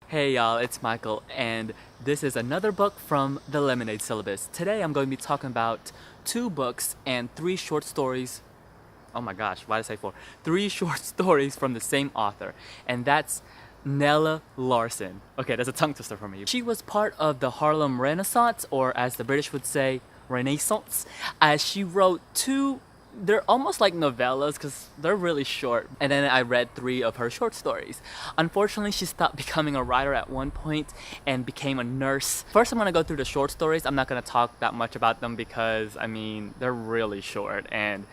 Hey y'all, it's Michael, and this is another book from the Lemonade Syllabus. Today I'm going to be talking about two books and three short stories. Oh my gosh, why did I say four? Three short stories from the same author, and that's Nella Larsen. Okay, that's a tongue twister for me. She was part of the Harlem Renaissance, or as the British would say, Renaissance, as she wrote two. They're almost like novellas because they're really short. And then I read three of her short stories. Unfortunately, she stopped becoming a writer at one point and became a nurse. First, I'm going to go through the short stories. I'm not going to talk that much about them because, I mean, they're really short and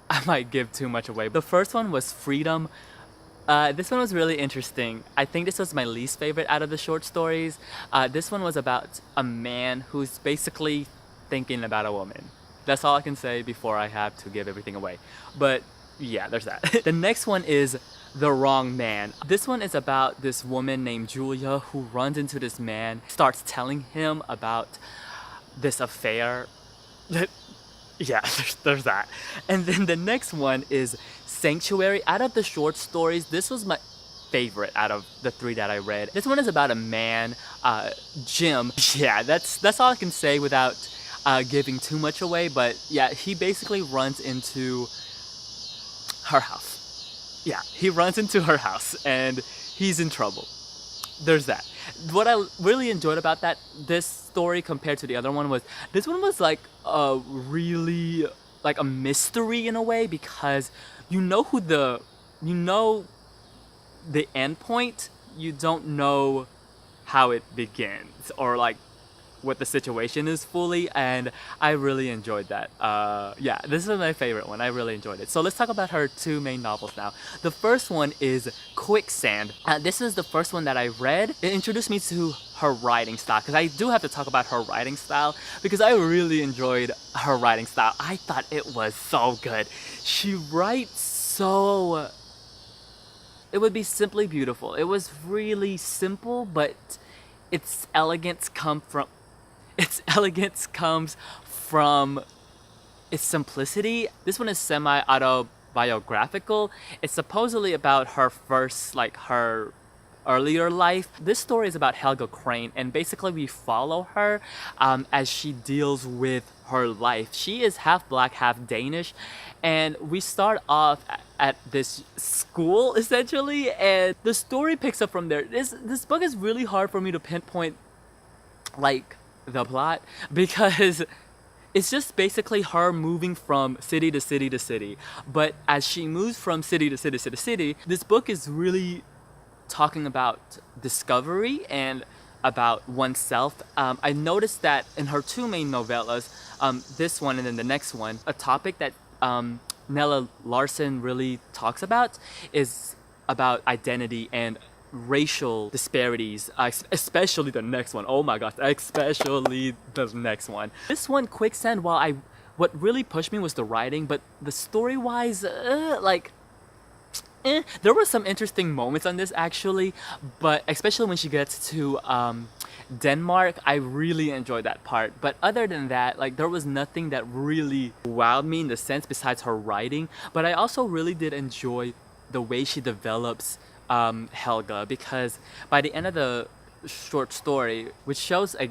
I might give too much away. The first one was Freedom. This one was really interesting. I think this was my least favorite out of the short stories. This one was about a man who's basically thinking about a woman. That's all I can say before I have to give everything away. But yeah, there's that. The next one is The Wrong Man. This one is about this woman named Julia who runs into this man, starts telling him about this affair. Yeah, there's that. And then the next one is Sanctuary. Out of the short stories, this was my favorite out of the three that I read. This one is about a man, Jim. Yeah, that's all I can say without giving too much away, but yeah, he basically runs into her house. Yeah, he runs into her house and he's in trouble. There's that. What I really enjoyed about this story compared to the other one was this one was like a really like a mystery in a way because you know the end point, you don't know how it begins or like what the situation is fully, and I really enjoyed that. Yeah, this is my favorite one. I really enjoyed it. So let's talk about her two main novels now. The first one is Quicksand. This is the first one that I read. It introduced me to her writing style, because I do have to talk about her writing style, because I really enjoyed her writing style. I thought it was so good. She writes so... It would be simply beautiful. It was really simple, but its elegance comes from its simplicity. This one is semi-autobiographical. It's supposedly about her her earlier life. This story is about Helga Crane, and basically we follow her as she deals with her life. She is half black, half Danish, and we start off at this school essentially, and the story picks up from there. This book is really hard for me to pinpoint like the plot, because it's just basically her moving from city to city to city. But as she moves from city to city to city, this book is really talking about discovery and about oneself. I noticed that in her two main novellas, this one and then the next one, a topic that Nella Larsen really talks about is about identity and racial disparities, especially the next one. Oh my gosh, especially the next one. This one, Quicksand, what really pushed me was the writing, but the story-wise, there were some interesting moments on this actually, but especially when she gets to Denmark, I really enjoyed that part. But other than that, like, there was nothing that really wowed me in the sense besides her writing. But I also really did enjoy the way she develops Helga, because by the end of the short story, which shows a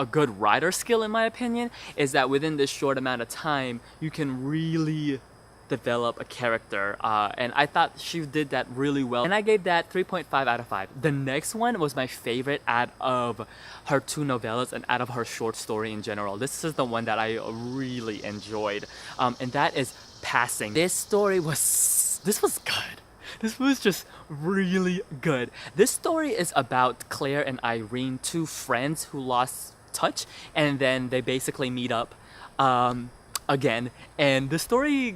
good writer skill in my opinion, is that within this short amount of time you can really develop a character, and I thought she did that really well, and I gave that 3.5 out of 5. The next one was my favorite out of her two novellas and out of her short story in general. This is the one that I really enjoyed, and that is Passing. This was good. This was just really good. This story is about Claire and Irene, two friends who lost touch, and then they basically meet up again. And the story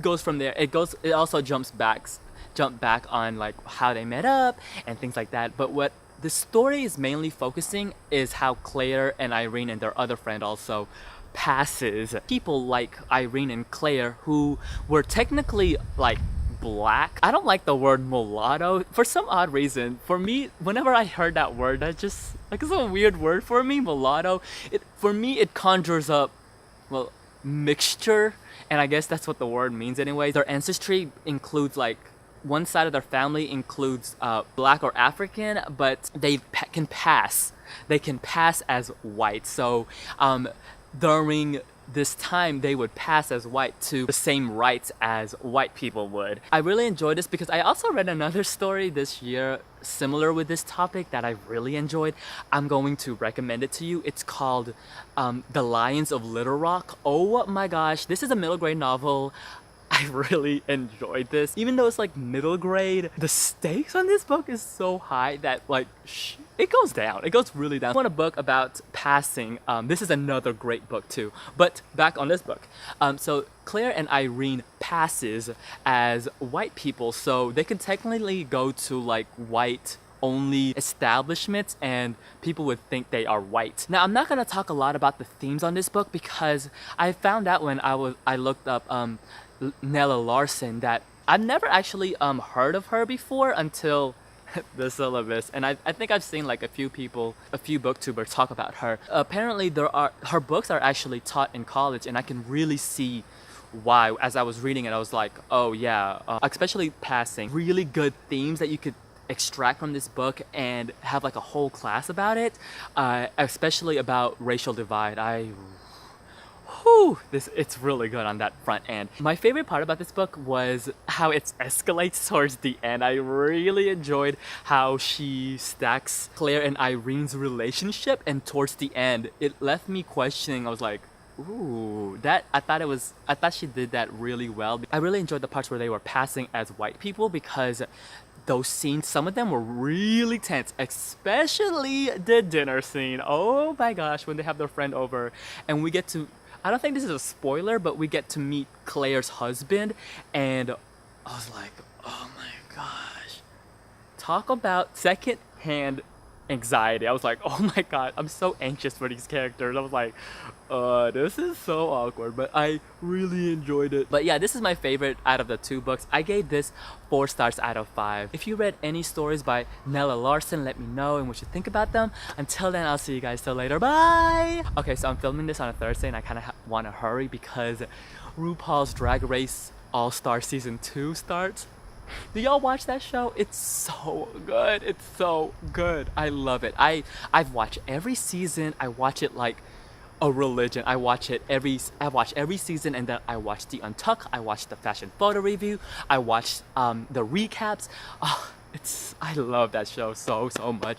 goes from there. It also jump back on like how they met up and things like that. But what the story is mainly focusing is how Claire and Irene and their other friend also passes. People like Irene and Claire who were technically like black. I don't like the word mulatto for some odd reason. For me, whenever I heard that word, that just like, it's a weird word for me, mulatto. For me it conjures up, well, mixture, and I guess that's what the word means anyway. Their ancestry includes like one side of their family includes black or African, but they can pass. They can pass as white. So during this time, they would pass as white to the same rights as white people would. I really enjoyed this because I also read another story this year similar with this topic that I really enjoyed. I'm going to recommend it to you. It's called The Lions of Little Rock. Oh my gosh, this is a middle grade novel. I really enjoyed this. Even though it's like middle grade, the stakes on this book is so high that like, it goes down. It goes really down. I want a book about passing. This is another great book too. But back on this book. So Claire and Irene passes as white people. So they can technically go to like white only establishments and people would think they are white. Now I'm not gonna talk a lot about the themes on this book because I found out when I looked up Nella Larsen that I've never actually heard of her before until the syllabus, and I think I've seen like a few booktubers talk about her. Apparently her books are actually taught in college, and I can really see why. As I was reading it, I was like, oh yeah, especially passing. Really good themes that you could extract from this book and have like a whole class about it, especially about racial divide. It's really good on that front end. My favorite part about this book was how it escalates towards the end. I really enjoyed how she stacks Claire and Irene's relationship, and towards the end, it left me questioning. I was like, ooh, I thought she did that really well. I really enjoyed the parts where they were passing as white people because those scenes, some of them were really tense, especially the dinner scene. Oh my gosh, when they have their friend over and we get to, I don't think this is a spoiler, but we get to meet Claire's husband, and I was like, oh my gosh. Talk about second-hand anxiety. I was like, oh my god, I'm so anxious for these characters. I was like, this is so awkward, but I really enjoyed it. But yeah, this is my favorite out of the two books. I gave this 4 stars out of 5. If you read any stories by Nella Larsen, let me know and what you think about them. Until then, I'll see you guys till later. Bye! Okay, so I'm filming this on a Thursday and I kind of want to hurry because RuPaul's Drag Race All-Star Season 2 starts. Do y'all watch that show? It's so good. It's so good. I love it. I've watched every season. I watch it like a religion. I watch every season, and then I watch the Untucked. I watch the fashion photo review. I watch the recaps. I love that show so much.